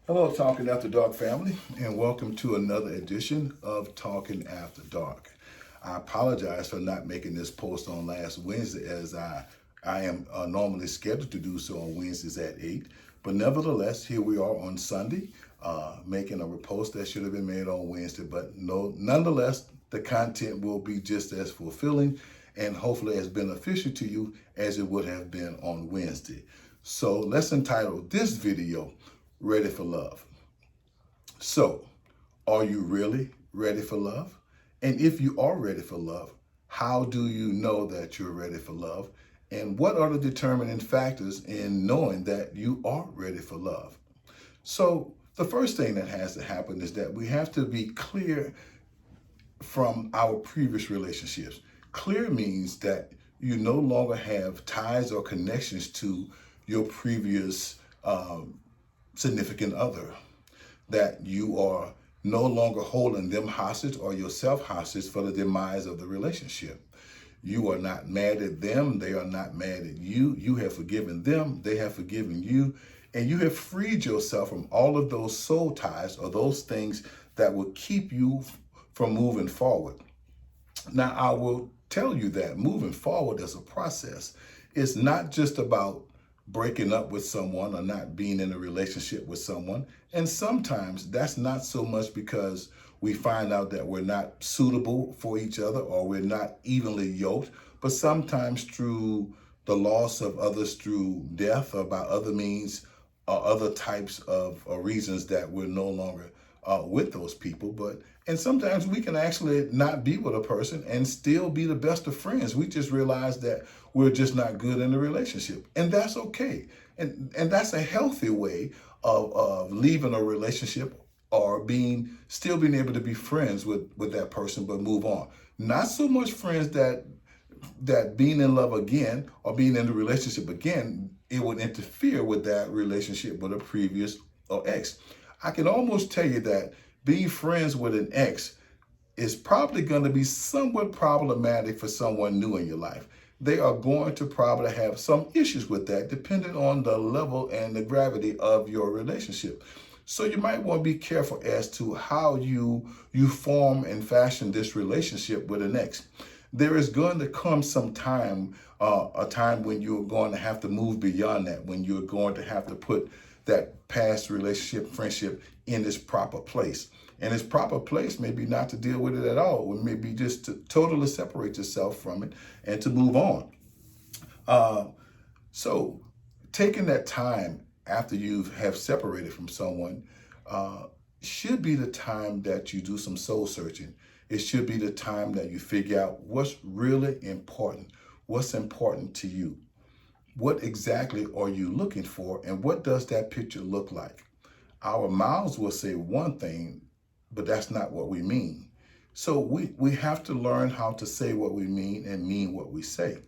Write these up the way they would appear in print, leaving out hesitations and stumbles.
Hello, Talking After Dark family, and welcome to another edition of Talking After Dark. I apologize for not making this post on last Wednesday, as I am normally scheduled to do so on Wednesdays at 8. But nevertheless, here we are on Sunday, making a post that should have been made on Wednesday. But no, nonetheless, the content will be just as fulfilling and hopefully as beneficial to you as it would have been on Wednesday. So let's entitle this video Ready for Love. So, are you really ready for love? And if you are ready for love, how do you know that you're ready for love? And what are the determining factors in knowing that you are ready for love? So, the first thing that has to happen is that we have to be clear from our previous relationships. Clear means that you no longer have ties or connections to your previous significant other, that you are no longer holding them hostage or yourself hostage for the demise of the relationship. You are not mad at them. They are not mad at you. You have forgiven them. They have forgiven you. And you have freed yourself from all of those soul ties or those things that will keep you from moving forward. Now, I will tell you that moving forward is a process. It's not just about breaking up with someone or not being in a relationship with someone. And sometimes that's not so much because we find out that we're not suitable for each other or we're not evenly yoked, but sometimes through the loss of others through death or by other means or other types of reasons that we're no longer with those people. And sometimes we can actually not be with a person and still be the best of friends. We just realize that we're just not good in the relationship. And that's okay. And that's a healthy way of leaving a relationship or still being able to be friends with that person, but move on. Not so much friends that being in love again or being in a relationship again, it would interfere with that relationship with a previous or ex. I can almost tell you that being friends with an ex is probably going to be somewhat problematic for someone new in your life. They are going to probably have some issues with that depending on the level and the gravity of your relationship. So you might want to be careful as to how you form and fashion this relationship with an ex. There is going to come some time, a time when you're going to have to move beyond that, when you're going to have to put that past relationship, friendship in its proper place. And its proper place may be not to deal with it at all, or maybe just to totally separate yourself from it and to move on. So taking that time after you have separated from someone should be the time that you do some soul searching. It should be the time that you figure out what's really important, what's important to you. What exactly are you looking for, and what does that picture look like? Our mouths will say one thing, but that's not what we mean. So we have to learn how to say what we mean and mean what we say.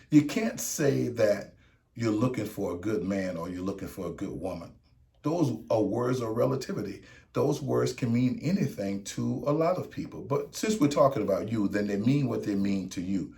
You can't say that you're looking for a good man or you're looking for a good woman. Those are words of relativity. Those words can mean anything to a lot of people. But since we're talking about you, then they mean what they mean to you.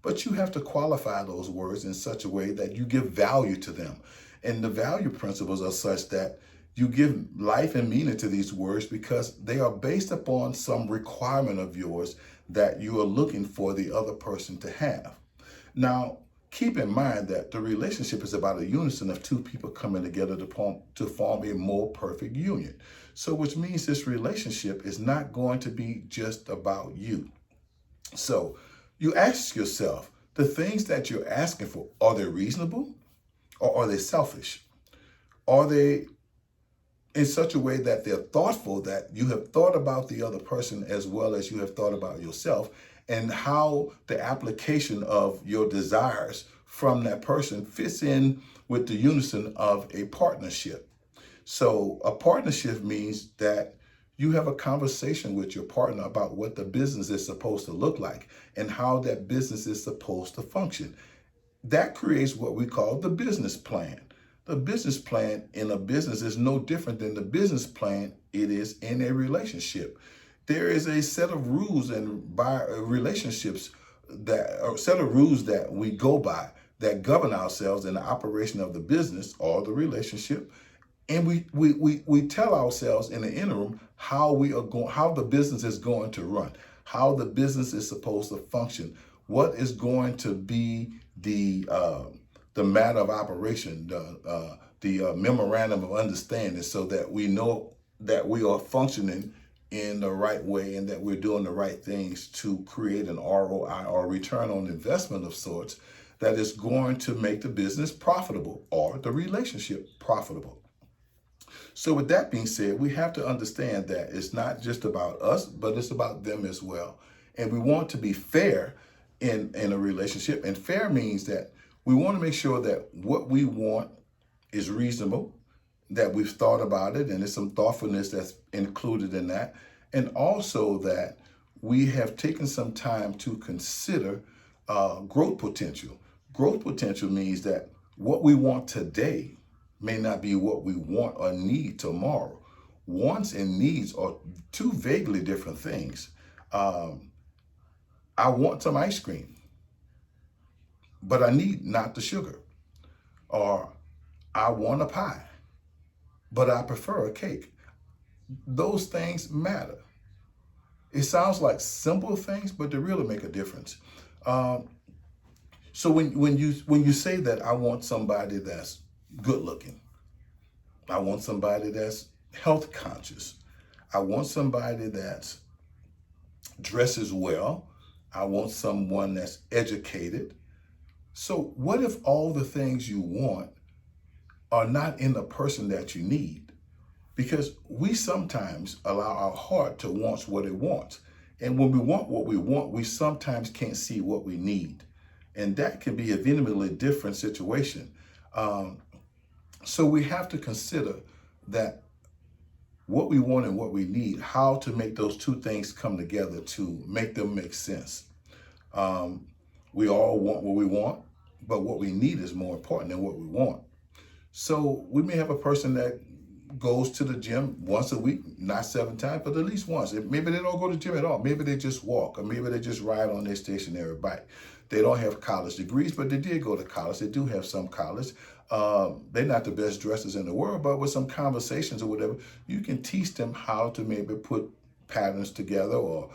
But you have to qualify those words in such a way that you give value to them. And the value principles are such that you give life and meaning to these words because they are based upon some requirement of yours that you are looking for the other person to have. Now, keep in mind that the relationship is about a unison of two people coming together to form a more perfect union. So, which means this relationship is not going to be just about you. So, you ask yourself, the things that you're asking for, are they reasonable or are they selfish? Are they in such a way that they're thoughtful, that you have thought about the other person as well as you have thought about yourself, and how the application of your desires from that person fits in with the unison of a partnership? So a partnership means that you have a conversation with your partner about what the business is supposed to look like and how that business is supposed to function. That creates what we call the business plan. The business plan in a business is no different than the business plan it is in a relationship. There is a set of rules and by relationships a set of rules that we go by that govern ourselves in the operation of the business or the relationship. And we tell ourselves in the interim how we are going, how the business is going to run, how the business is supposed to function, what is going to be the matter of operation, the memorandum of understanding, so that we know that we are functioning in the right way and that we're doing the right things to create an ROI, or return on investment of sorts, that is going to make the business profitable or the relationship profitable. So with that being said, we have to understand that it's not just about us, but it's about them as well. And we want to be fair in a relationship. And fair means that we want to make sure that what we want is reasonable, that we've thought about it, and there's some thoughtfulness that's included in that. And also that we have taken some time to consider growth potential. Growth potential means that what we want today may not be what we want or need tomorrow. Wants and needs are two vaguely different things. I want some ice cream, but I need not the sugar. Or I want a pie, but I prefer a cake. Those things matter. It sounds like simple things, but they really make a difference. So when you say that I want somebody that's good looking, I want somebody that's health conscious, I want somebody that dresses well, I want someone that's educated. So what if all the things you want are not in the person that you need? Because we sometimes allow our heart to want what it wants. And when we want what we want, we sometimes can't see what we need. And that can be a vehemently different situation. So we have to consider that what we want and what we need, how to make those two things come together to make them make sense. We all want what we want, but what we need is more important than what we want. So we may have a person that goes to the gym once a week, not 7 times, but at least once. Maybe they don't go to the gym at all. Maybe they just walk, or maybe they just ride on their stationary bike. They don't have college degrees, but they did go to college. They do have some college. They're not the best dressers in the world, but with some conversations or whatever, you can teach them how to maybe put patterns together, or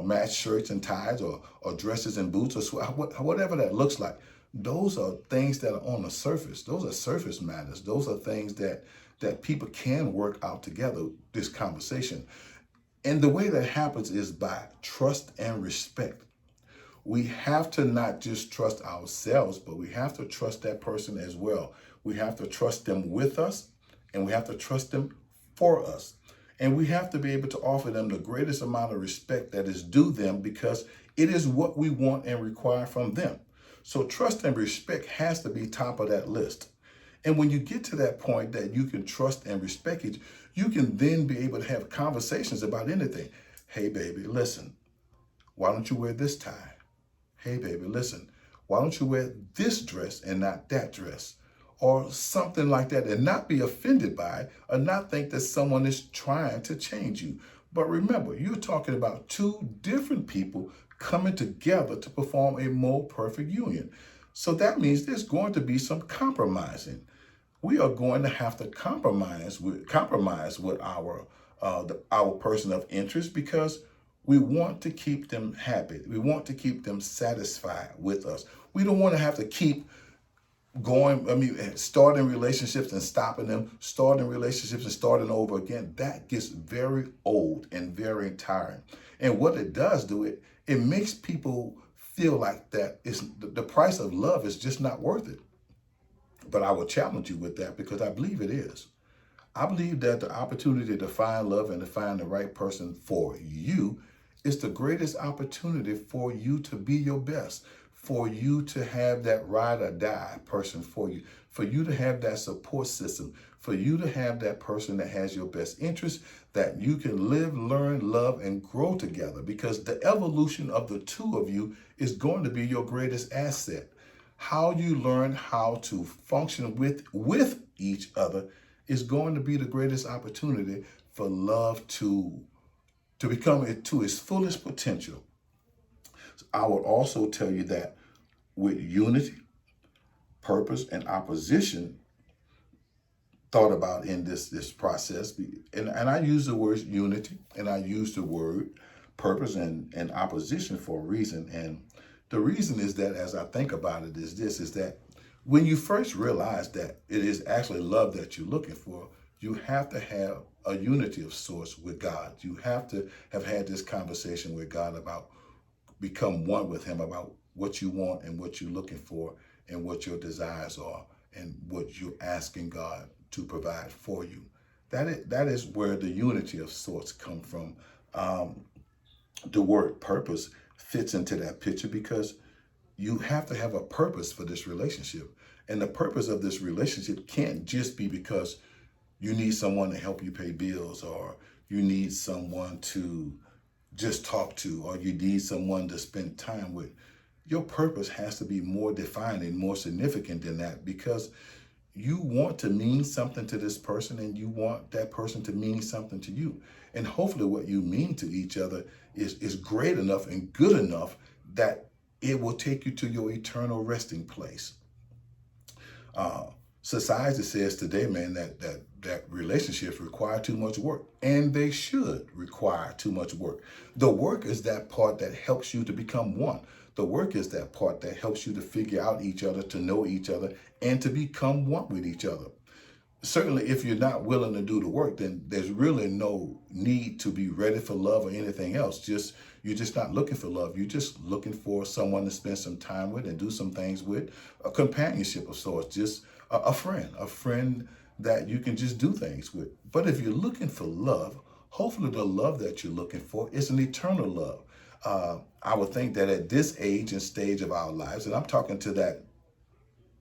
match shirts and ties, or dresses and boots, or whatever that looks like. Those are things that are on the surface. Those are surface matters. Those are things that people can work out together, this conversation. And the way that happens is by trust and respect. We have to not just trust ourselves, but we have to trust that person as well. We have to trust them with us, and we have to trust them for us. And we have to be able to offer them the greatest amount of respect that is due them, because it is what we want and require from them. So trust and respect has to be top of that list. And when you get to that point that you can trust and respect it, you can then be able to have conversations about anything. Hey, baby, listen, why don't you wear this tie? Hey, baby, listen, why don't you wear this dress and not that dress? Or something like that, and not be offended by it, or not think that someone is trying to change you. But remember, you're talking about two different people coming together to perform a more perfect union. So that means there's going to be some compromising. We are going to have to compromise with our person of interest, because we want to keep them happy. We want to keep them satisfied with us. We don't want to have to keep starting relationships and stopping them, starting relationships and starting over again. That gets very old and very tiring. And what it does do, it makes people feel like that the price of love is just not worth it. But I will challenge you with that, because I believe it is. I believe that the opportunity to find love and to find the right person for you is the greatest opportunity for you to be your best, for you to have that ride or die person for you to have that support system, for you to have that person that has your best interest, that you can live, learn, love, and grow together, because the evolution of the two of you is going to be your greatest asset. How you learn how to function with each other is going to be the greatest opportunity for love to become to its fullest potential. I would also tell you that with unity, purpose, and opposition, thought about in this process. And I use the word unity, and I use the word purpose and opposition for a reason. And the reason is that, as I think about it, is that when you first realize that it is actually love that you're looking for, you have to have a unity of sorts with God. You have to have had this conversation with God about become one with him about what you want and what you're looking for and what your desires are and what you're asking God to provide for you. That is where the unity of sorts come from. The word purpose fits into that picture because you have to have a purpose for this relationship. And the purpose of this relationship can't just be because you need someone to help you pay bills, or you need someone to just talk to, or you need someone to spend time with. Your purpose has to be more defined and more significant than that, because you want to mean something to this person and you want that person to mean something to you. And hopefully what you mean to each other is great enough and good enough that it will take you to your eternal resting place. Society says today, man, that relationships require too much work, and they should require too much work. The work is that part that helps you to become one. The work is that part that helps you to figure out each other, to know each other, and to become one with each other. Certainly, if you're not willing to do the work, then there's really no need to be ready for love or anything else. You're just not looking for love. You're just looking for someone to spend some time with and do some things with, a companionship of sorts, just a friend that you can just do things with. But if you're looking for love, hopefully the love that you're looking for is an eternal love. I would think that at this age and stage of our lives, and I'm talking to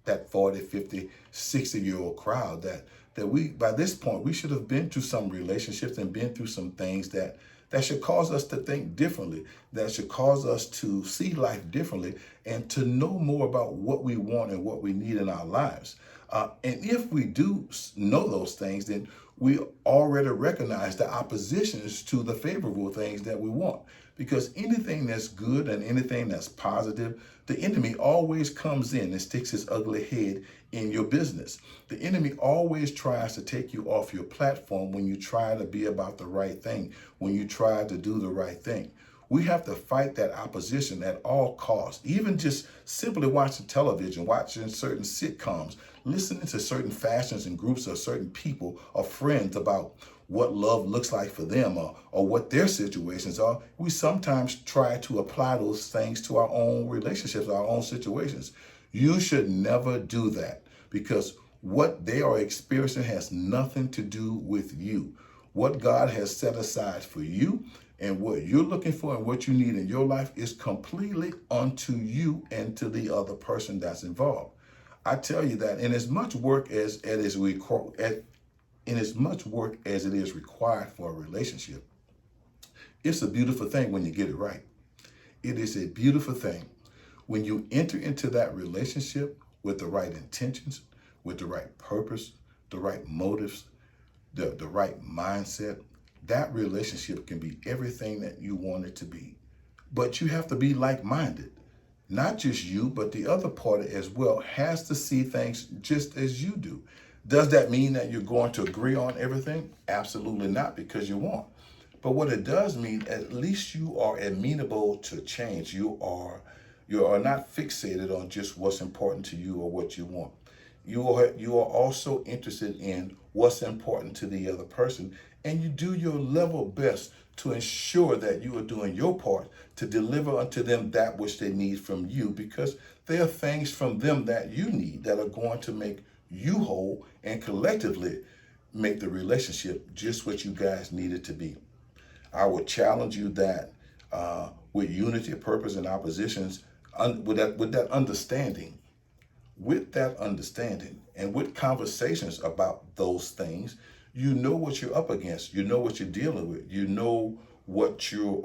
that 40, 50, 60-year-old crowd, that we, by this point, we should have been through some relationships and been through some things that should cause us to think differently, that should cause us to see life differently and to know more about what we want and what we need in our lives. And if we do know those things, then we already recognize the oppositions to the favorable things that we want. Because anything that's good and anything that's positive, the enemy always comes in and sticks his ugly head in your business. The enemy always tries to take you off your platform when you try to be about the right thing, when you try to do the right thing. We have to fight that opposition at all costs. Even just simply watching television, watching certain sitcoms, listening to certain fashions and groups of certain people or friends about what love looks like for them, or what their situations are. We sometimes try to apply those things to our own relationships, our own situations. You should never do that, because what they are experiencing has nothing to do with you. What God has set aside for you and what you're looking for and what you need in your life is completely unto you and to the other person that's involved. I tell you that in as much work as it is required for a relationship, it's a beautiful thing when you get it right. It is a beautiful thing when you enter into that relationship with the right intentions, with the right purpose, the right motives, the right mindset. That relationship can be everything that you want it to be. But you have to be like-minded. Not just you, but the other party as well has to see things just as you do. Does that mean that you're going to agree on everything? Absolutely not, because you won't. But what it does mean, at least you are amenable to change. You are not fixated on just what's important to you or what you want. You are also interested in what's important to the other person, and you do your level best to ensure that you are doing your part to deliver unto them that which they need from you, because there are things from them that you need that are going to make you whole and collectively make the relationship just what you guys need it to be. I would challenge you that with unity, purpose, and oppositions, with that understanding, and with conversations about those things, you know what you're up against. You know what you're dealing with. You know what you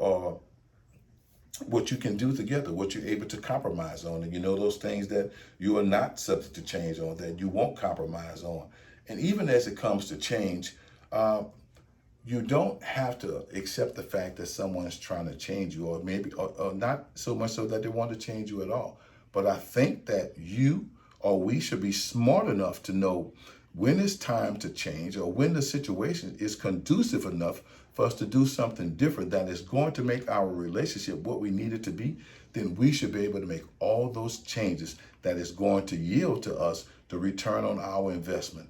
can do together, what you're able to compromise on. And you know those things that you are not subject to change on, that you won't compromise on. And even as it comes to change, you don't have to accept the fact that someone's trying to change you, or maybe or not so much so that they want to change you at all. But I think that you or we should be smart enough to know when it's time to change or when the situation is conducive enough for us to do something different that is going to make our relationship what we need it to be, then we should be able to make all those changes that is going to yield to us the return on our investment.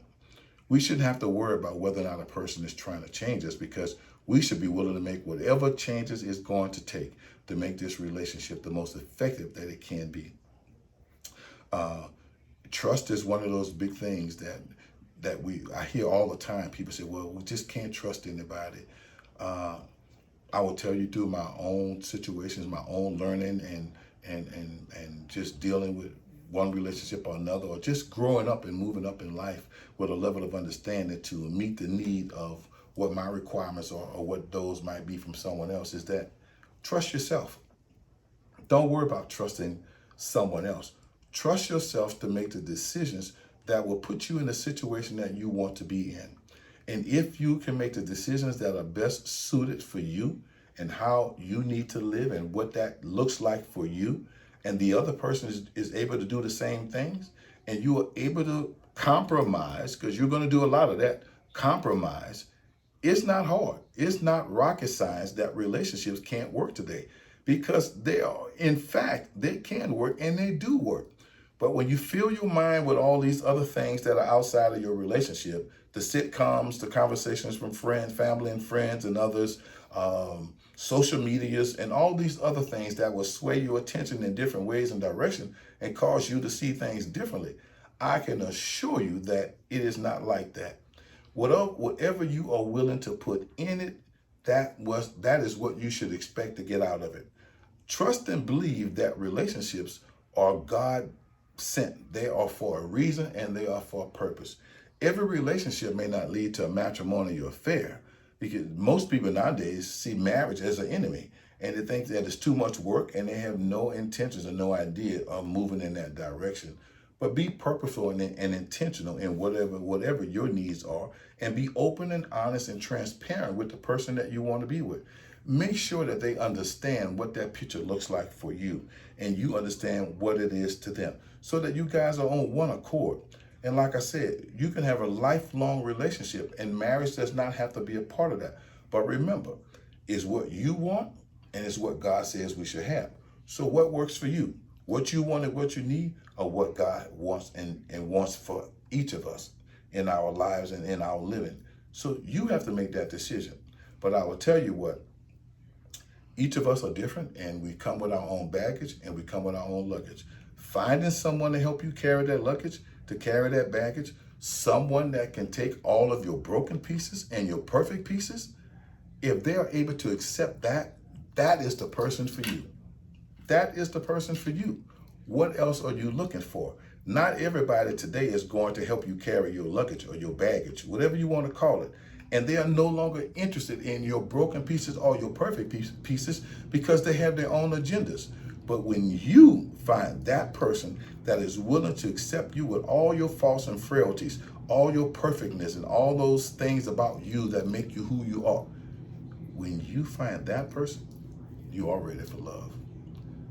We shouldn't have to worry about whether or not a person is trying to change us, because we should be willing to make whatever changes it's going to take to make this relationship the most effective that it can be. Trust is one of those big things that I hear all the time. People say, well, we just can't trust anybody. I will tell you through my own situations, my own learning and just dealing with one relationship or another, or just growing up and moving up in life with a level of understanding to meet the need of what my requirements are or what those might be from someone else, is that trust yourself. Don't worry about trusting someone else. Trust yourself to make the decisions that will put you in the situation that you want to be in. And if you can make the decisions that are best suited for you and how you need to live and what that looks like for you, and the other person is able to do the same things, and you are able to compromise, because you're going to do a lot of that, compromise, it's not hard. It's not rocket science that relationships can't work today, because they are, in fact, they can work and they do work. But when you fill your mind with all these other things that are outside of your relationship, the sitcoms, the conversations from friends, family and friends and others, social medias, and all these other things that will sway your attention in different ways and direction and cause you to see things differently, I can assure you that it is not like that. Whatever you are willing to put in it, that is what you should expect to get out of it. Trust and believe that relationships are God sent. They are for a reason and they are for a purpose. Every relationship may not lead to a matrimonial affair, because most people nowadays see marriage as an enemy, and they think that it's too much work, and they have no intentions or no idea of moving in that direction. But be purposeful and intentional in whatever your needs are, and be open and honest and transparent with the person that you want to be with. Make sure that they understand what that picture looks like for you, and you understand what it is to them, so that you guys are on one accord. And like I said, you can have a lifelong relationship, and marriage does not have to be a part of that. But remember, it's what you want and it's what God says we should have. So what works for you? What you want and what you need, or what God wants and wants for each of us in our lives and in our living. So you have to make that decision. But I will tell you what, each of us are different, and we come with our own baggage and we come with our own luggage. Finding someone to help you carry that luggage, to carry that baggage, someone that can take all of your broken pieces and your perfect pieces, if they are able to accept that, that is the person for you. That is the person for you. What else are you looking for? Not everybody today is going to help you carry your luggage or your baggage, whatever you want to call it. And they are no longer interested in your broken pieces or your perfect pieces, because they have their own agendas. But when you find that person that is willing to accept you with all your faults and frailties, all your perfectness, and all those things about you that make you who you are, when you find that person, you are ready for love.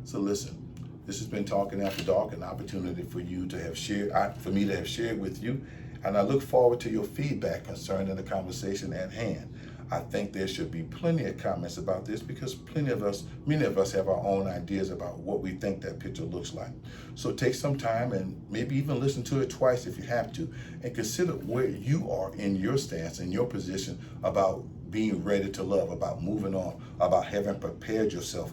So listen, this has been Talking After Dark, an opportunity for you to have shared, for me to have shared with you. And I look forward to your feedback concerning the conversation at hand. I think there should be plenty of comments about this, because many of us have our own ideas about what we think that picture looks like. So take some time and maybe even listen to it twice if you have to, and consider where you are in your stance, in your position about being ready to love, about moving on, about having prepared yourself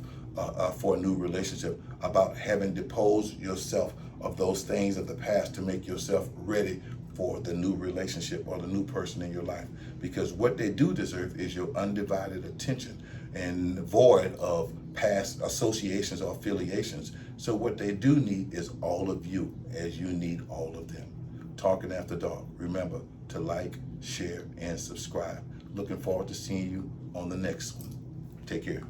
for a new relationship, about having deposed yourself of those things of the past to make yourself ready for the new relationship or the new person in your life. Because what they do deserve is your undivided attention and void of past associations or affiliations. So what they do need is all of you, as you need all of them. Talking After Dark. Remember to like, share, and subscribe. Looking forward to seeing you on the next one. Take care.